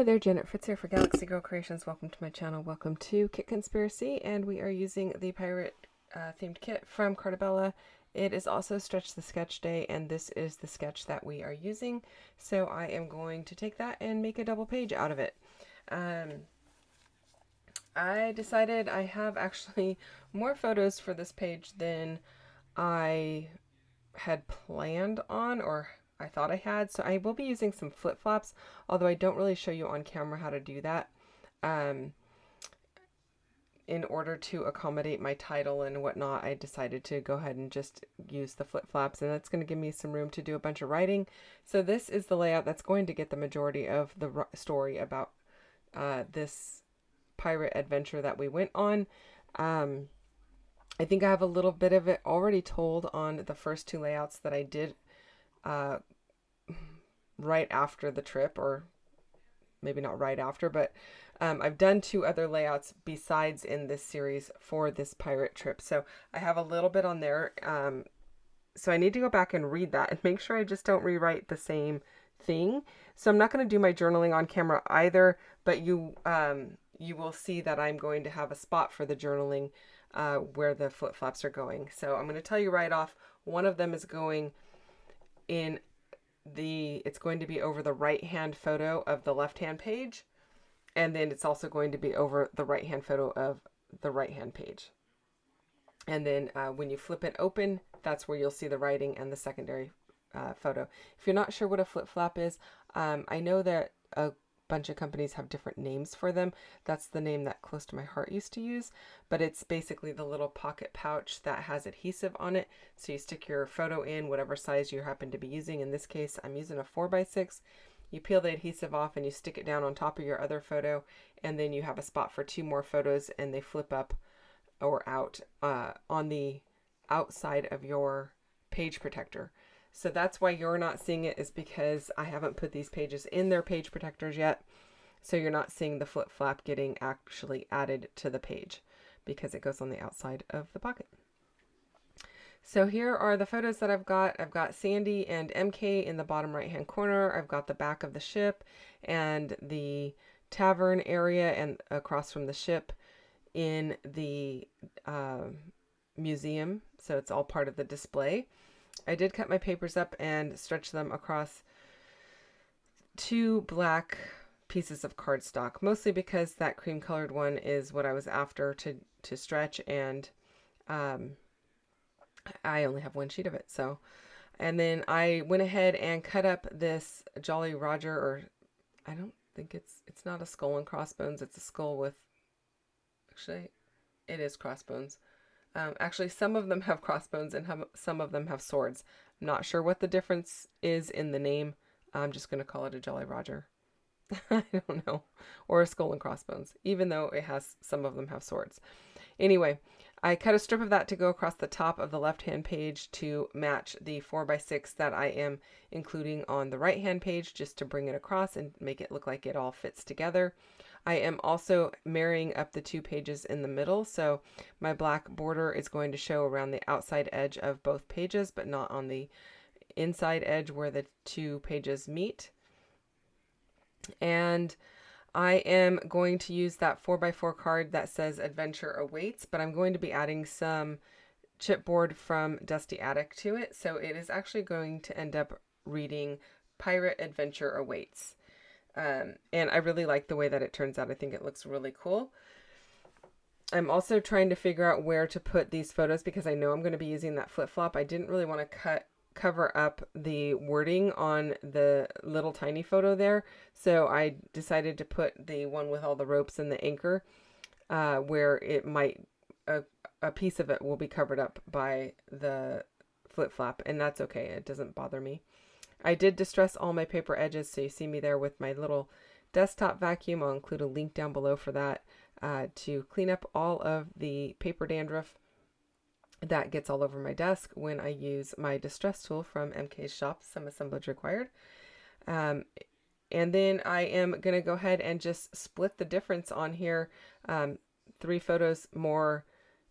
Hi there, Janet Fritz here for Galaxy Girl Creations. Welcome to my channel. Welcome to Kit Conspiracy, and we are using the pirate themed kit from Cartabella. It is also Stretch the Sketch Day, and this is the sketch that we are using. So I am going to take that and make a double page out of it. I decided I have actually more photos for this page than I had planned on, or I thought I had, so I will be using some flip-flops, although I don't really show you on camera how to do that in order to accommodate my title and whatnot. I decided to go ahead and just use the flip-flops, and that's going to give me some room to do a bunch of writing. So this is the layout that's going to get the majority of the story about this pirate adventure that we went on. I think I have a little bit of it already told on the first two layouts that I did right after the trip, or maybe not right after, but I've done two other layouts besides in this series for this pirate trip. So I have a little bit on there. So I need to go back and read that and make sure I just don't rewrite the same thing. So I'm not going to do my journaling on camera either, but you will see that I'm going to have a spot for the journaling where the flip-flops are going. So I'm going to tell you right off, one of them is going in it's going to be over the right-hand photo of the left-hand page, and then it's also going to be over the right-hand photo of the right-hand page. And then when you flip it open, that's where you'll see the writing and the secondary photo. If you're not sure what a flip-flop is, I know that a bunch of companies have different names for them. That's the name that Close to My Heart used to use, but it's basically the little pocket pouch that has adhesive on it, so you stick your photo in whatever size you happen to be using. In this case, I'm using a 4x6. You peel the adhesive off and you stick it down on top of your other photo, and then you have a spot for two more photos, and they flip up or out on the outside of your page protector. So that's why you're not seeing it, is because I haven't put these pages in their page protectors yet. So you're not seeing the flip flap getting actually added to the page because it goes on the outside of the pocket. So here are the photos that I've got. I've got Sandy and MK in the bottom right hand corner. I've got the back of the ship and the tavern area and across from the ship in the museum. So it's all part of the display. I did cut my papers up and stretch them across two black pieces of cardstock, mostly because that cream colored one is what I was after to stretch, and I only have one sheet of it. So, and then I went ahead and cut up this Jolly Roger, or I don't think it's not a skull and crossbones. It's a skull with, actually it is crossbones. Actually, some of them have crossbones and some of them have swords. I'm not sure what the difference is in the name. I'm just going to call it a Jolly Roger. I don't know. Or a skull and crossbones, even though some of them have swords. Anyway, I cut a strip of that to go across the top of the left-hand page to match the 4x6 that I am including on the right-hand page, just to bring it across and make it look like it all fits together. I am also marrying up the two pages in the middle, so my black border is going to show around the outside edge of both pages, but not on the inside edge where the two pages meet. And I am going to use that 4x4 card that says Adventure Awaits, but I'm going to be adding some chipboard from Dusty Attic to it, so it is actually going to end up reading Pirate Adventure Awaits. And I really like the way that it turns out. I think it looks really cool. I'm also trying to figure out where to put these photos because I know I'm going to be using that flip-flop. I didn't really want to cover up the wording on the little tiny photo there, so I decided to put the one with all the ropes and the anchor where it might, a piece of it will be covered up by the flip-flop, and that's okay. It doesn't bother me. I did distress all my paper edges, so you see me there with my little desktop vacuum. I'll include a link down below for that to clean up all of the paper dandruff that gets all over my desk when I use my distress tool from MK's shop, Some Assemblage Required. And then I am going to go ahead and just split the difference on here. 3 photos more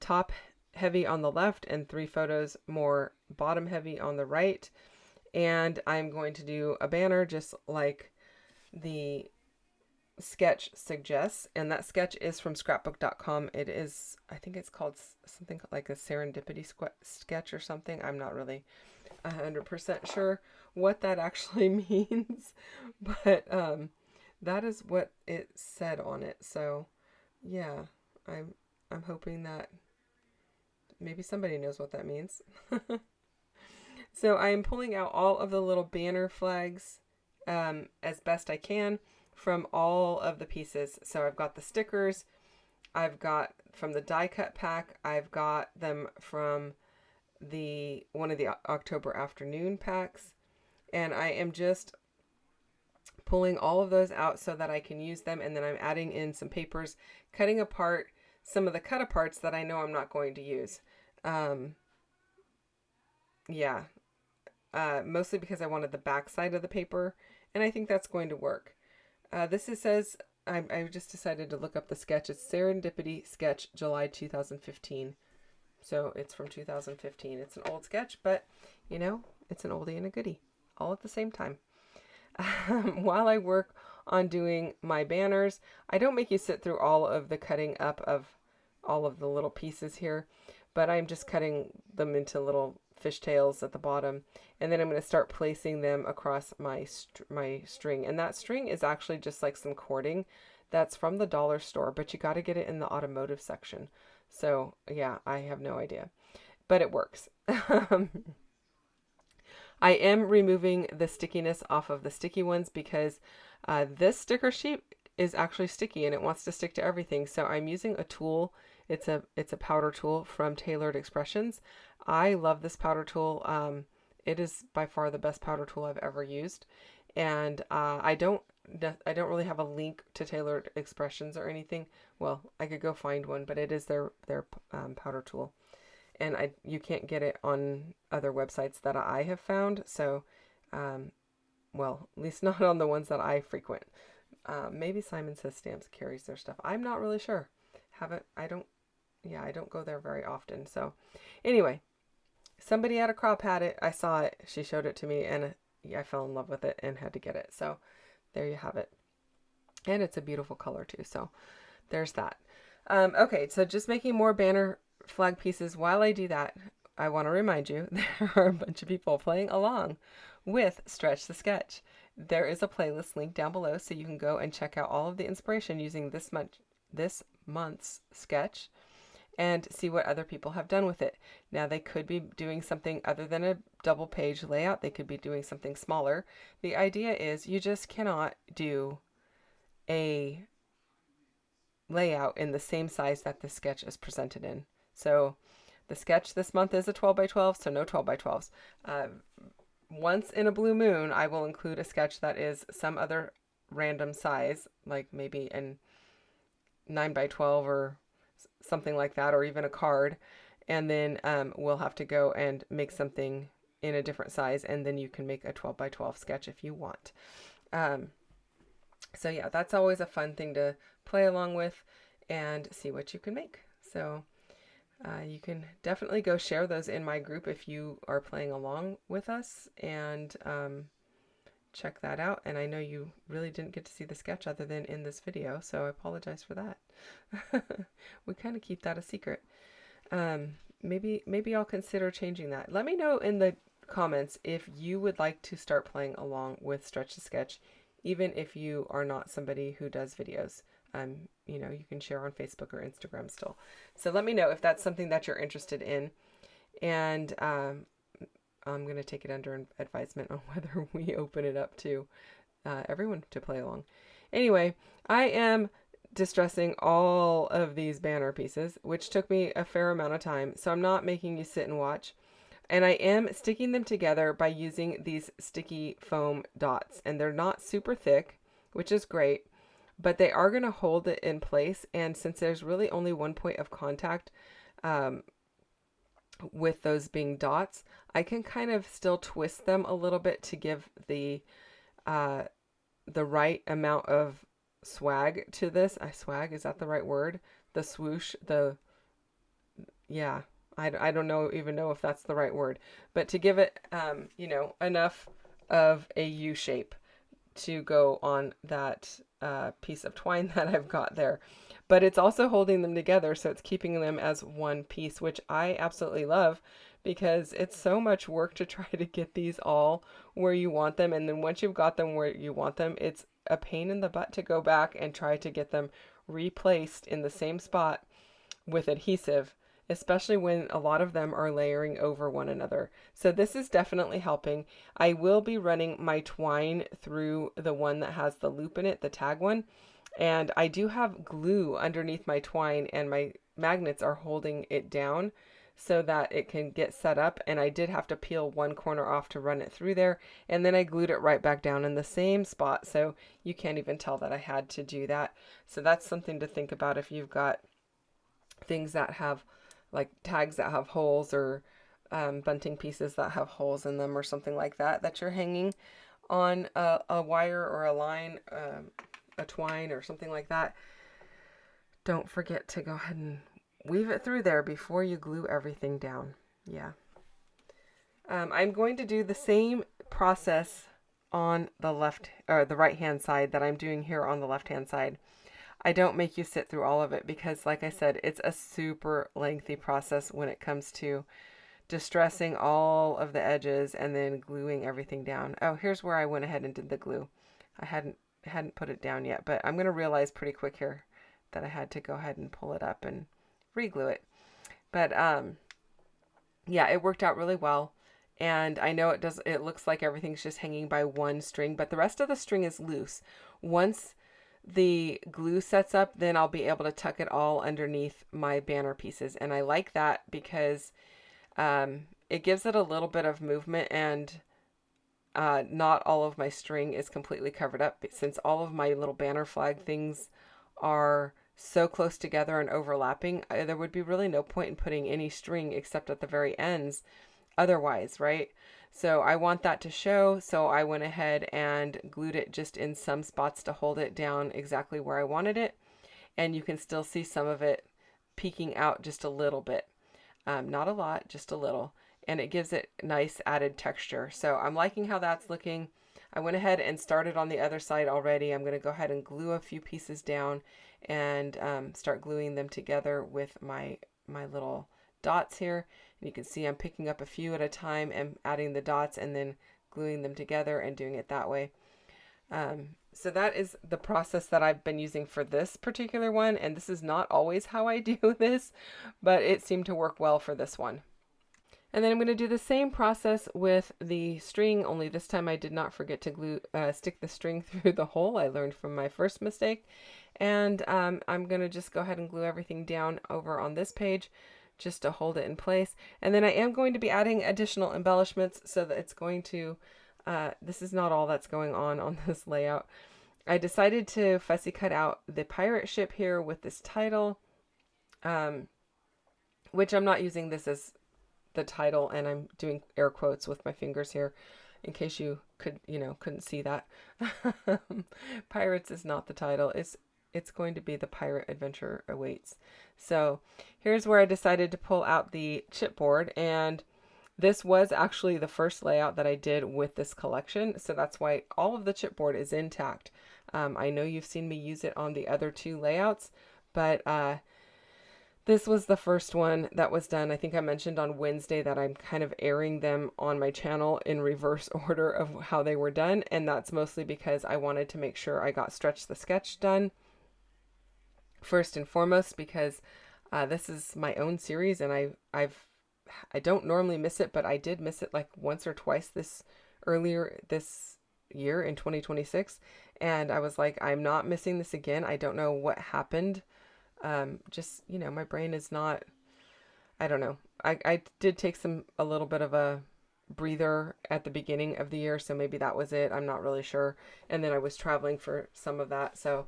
top heavy on the left and 3 photos more bottom heavy on the right. And I'm going to do a banner just like the sketch suggests, and that sketch is from scrapbook.com. It is, I think it's called something like a serendipity sketch or something. I'm not really 100% sure what that actually means, but that is what it said on it. So yeah, I'm hoping that maybe somebody knows what that means. So I am pulling out all of the little banner flags as best I can from all of the pieces. So I've got the stickers, I've got from the die cut pack, I've got them from one of the October afternoon packs, and I am just pulling all of those out so that I can use them, and then I'm adding in some papers, cutting apart some of the cut aparts that I know I'm not going to use. Yeah, mostly because I wanted the back side of the paper, and I think that's going to work. Says, I just decided to look up the sketch. It's Serendipity Sketch, July 2015. So it's from 2015. It's an old sketch, but you know, it's an oldie and a goodie all at the same time. While I work on doing my banners, I don't make you sit through all of the cutting up of all of the little pieces here, but I'm just cutting them into little fishtails at the bottom, and then I'm going to start placing them across my string. And that string is actually just like some cording that's from the dollar store, but you got to get it in the automotive section. So yeah, I have no idea, but it works. I am removing the stickiness off of the sticky ones because this sticker sheet is actually sticky and it wants to stick to everything. So I'm using a tool. It's a powder tool from Tailored Expressions. I love this powder tool. It is by far the best powder tool I've ever used, and I don't really have a link to Tailored Expressions or anything. Well, I could go find one, but it is their powder tool, and you can't get it on other websites that I have found. So, well, at least not on the ones that I frequent. Maybe Simon Says Stamps carries their stuff. I'm not really sure. I don't go there very often. So anyway, somebody at a crop had it. I saw it. She showed it to me, and I fell in love with it and had to get it. So there you have it. And it's a beautiful color too. So there's that. Okay, so just making more banner flag pieces. While I do that, I want to remind you there are a bunch of people playing along with Stretch the Sketch. There is a playlist link down below, so you can go and check out all of the inspiration using this month's sketch and see what other people have done with it. Now, they could be doing something other than a double page layout. They could be doing something smaller. The idea is you just cannot do a layout in the same size that the sketch is presented in. So the sketch this month is a 12 by 12, so no 12 by 12s. Once in a blue moon, I will include a sketch that is some other random size, like maybe an 9 by 12 or something like that, or even a card. And then we'll have to go and make something in a different size, and then you can make a 12 by 12 sketch if you want. So yeah, that's always a fun thing to play along with and see what you can make. So you can definitely go share those in my group if you are playing along with us, and check that out. And I know you really didn't get to see the sketch other than in this video, so I apologize for that. We kind of keep that a secret. Maybe I'll consider changing that. Let me know in the comments if you would like to start playing along with Stretch the Sketch, even if you are not somebody who does videos. You know, you can share on Facebook or Instagram still. So let me know if that's something that you're interested in. And I'm going to take it under advisement on whether we open it up to everyone to play along. Anyway, I am distressing all of these banner pieces, which took me a fair amount of time. So I'm not making you sit and watch. And I am sticking them together by using these sticky foam dots. And they're not super thick, which is great, but they are going to hold it in place. And since there's really only one point of contact with those being dots, I can kind of still twist them a little bit to give the right amount of swag to this. Swag, is that the right word? The swoosh, yeah. I don't even know if that's the right word, but to give it, you know, enough of a U shape to go on that piece of twine that I've got there. But it's also holding them together, so it's keeping them as one piece, which I absolutely love because it's so much work to try to get these all where you want them. And then once you've got them where you want them, it's a pain in the butt to go back and try to get them replaced in the same spot with adhesive, especially when a lot of them are layering over one another. So this is definitely helping. I will be running my twine through the one that has the loop in it, the tag one. And I do have glue underneath my twine, and my magnets are holding it down so that it can get set up. And I did have to peel one corner off to run it through there. And then I glued it right back down in the same spot. So you can't even tell that I had to do that. So that's something to think about if you've got things that have like tags that have holes, or bunting pieces that have holes in them or something like that, that you're hanging on a wire or a line, a twine or something like that. Don't forget to go ahead and weave it through there before you glue everything down. Yeah. I'm going to do the same process on the left or the right hand side that I'm doing here on the left hand side. I don't make you sit through all of it because, like I said, it's a super lengthy process when it comes to distressing all of the edges and then gluing everything down. Oh, here's where I went ahead and did the glue. I hadn't put it down yet, but I'm going to realize pretty quick here that I had to go ahead and pull it up and re-glue it. But yeah, it worked out really well. And I know it looks like everything's just hanging by one string, but the rest of the string is loose. Once the glue sets up, then I'll be able to tuck it all underneath my banner pieces. And I like that because it gives it a little bit of movement, and not all of my string is completely covered up, since all of my little banner flag things are so close together and overlapping. There would be really no point in putting any string except at the very ends otherwise, right? So I want that to show, so I went ahead and glued it just in some spots to hold it down exactly where I wanted it. And you can still see some of it peeking out just a little bit. Not a lot, just a little. And it gives it nice added texture. So I'm liking how that's looking. I went ahead and started on the other side already. I'm going to go ahead and glue a few pieces down and start gluing them together with my little dots here. And you can see I'm picking up a few at a time and adding the dots and then gluing them together and doing it that way. So that is the process that I've been using for this particular one. And this is not always how I do this, but it seemed to work well for this one. And then I'm going to do the same process with the string, only this time I did not forget to stick the string through the hole. I learned from my first mistake. And I'm going to just go ahead and glue everything down over on this page just to hold it in place. And then I am going to be adding additional embellishments so that it's going to, this is not all that's going on this layout. I decided to fussy cut out the pirate ship here with this title, which I'm not using this as the title, and I'm doing air quotes with my fingers here in case you couldn't see that. Pirates is not the title. It's going to be The Pirate Adventure Awaits. So here's where I decided to pull out the chipboard, and this was actually the first layout that I did with this collection, so that's why all of the chipboard is intact. I know you've seen me use it on the other two layouts, but this was the first one that was done. I think I mentioned on Wednesday that I'm kind of airing them on my channel in reverse order of how they were done, and that's mostly because I wanted to make sure I got Stretch the Sketch done first and foremost, because this is my own series, and I don't normally miss it, but I did miss it like once or twice earlier this year in 2026, and I was like, I'm not missing this again. I don't know what happened. Just, my brain is not, I don't know. I did take a little bit of a breather at the beginning of the year, so maybe that was it. I'm not really sure. And then I was traveling for some of that, so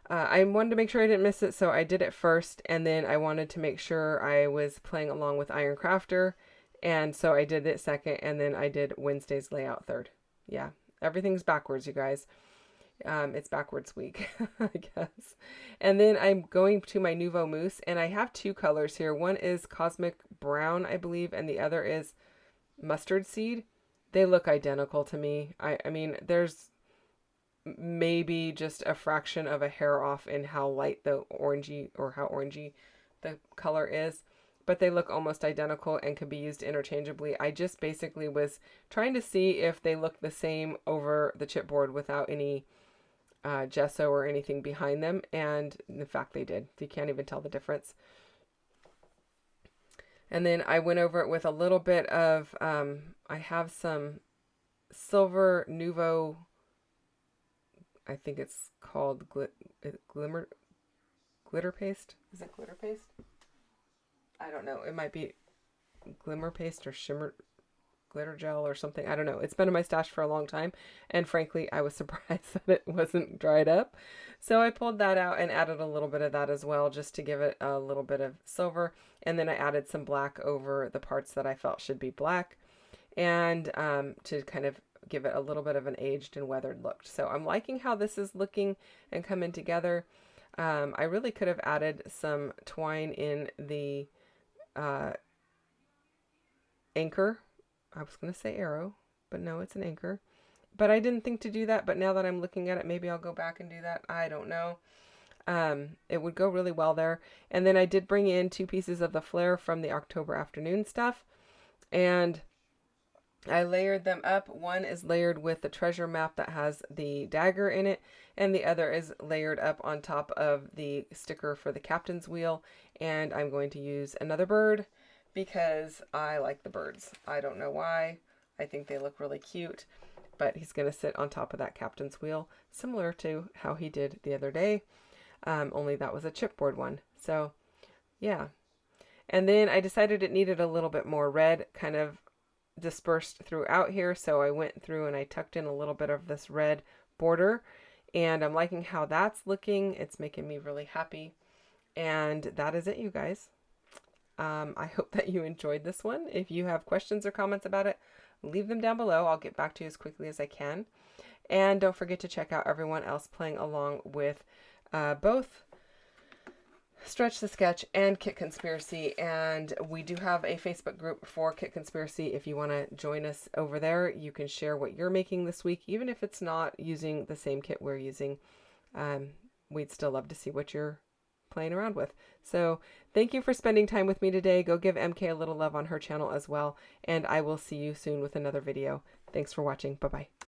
I wanted to make sure I didn't miss it, so I did it first, and then I wanted to make sure I was playing along with Iron Crafter, and so I did it second, and then I did Wednesday's layout third. Yeah, everything's backwards, you guys. It's backwards week, I guess. And then I'm going to my Nouveau Mousse, and I have two colors here. One is Cosmic Brown, I believe, and the other is Mustard Seed. They look identical to me. I mean, there's maybe just a fraction of a hair off in how light the orangey, or how orangey the color is, but they look almost identical and can be used interchangeably. I just basically was trying to see if they look the same over the chipboard without any gesso or anything behind them, and in fact they did. You can't even tell the difference. And then I went over it with a little bit of, I have some Silver Nouveau, I think it's called glitter paste. Is it glitter paste? I don't know. It might be glimmer paste or shimmer glitter gel or something. I don't know. It's been in my stash for a long time, and frankly, I was surprised that it wasn't dried up. So I pulled that out and added a little bit of that as well, just to give it a little bit of silver. And then I added some black over the parts that I felt should be black, and to kind of give it a little bit of an aged and weathered look. So I'm liking how this is looking and coming together. I really could have added some twine in the anchor. I was going to say arrow, but no, it's an anchor. But I didn't think to do that, but now that I'm looking at it, maybe I'll go back and do that. I don't know. It would go really well there. And then I did bring in 2 pieces of the flare from the October afternoon stuff, and I layered them up. One is layered with the treasure map that has the dagger in it, and the other is layered up on top of the sticker for the captain's wheel. And I'm going to use another bird because I like the birds. I don't know why. I think they look really cute, but he's going to sit on top of that captain's wheel, similar to how he did the other day, only that was a chipboard one. So yeah. And then I decided it needed a little bit more red kind of dispersed throughout here, so I went through and I tucked in a little bit of this red border, and I'm liking how that's looking. It's making me really happy. And that is it, you guys. I hope that you enjoyed this one. If you have questions or comments about it, leave them down below. I'll get back to you as quickly as I can. And don't forget to check out everyone else playing along with both Stretch the Sketch and Kit Conspiracy. And we do have a Facebook group for Kit Conspiracy. If you want to join us over there, you can share what you're making this week, even if it's not using the same kit we're using. We'd still love to see what you're playing around with. So thank you for spending time with me today. Go give MK a little love on her channel as well, and I will see you soon with another video. Thanks for watching. Bye-bye.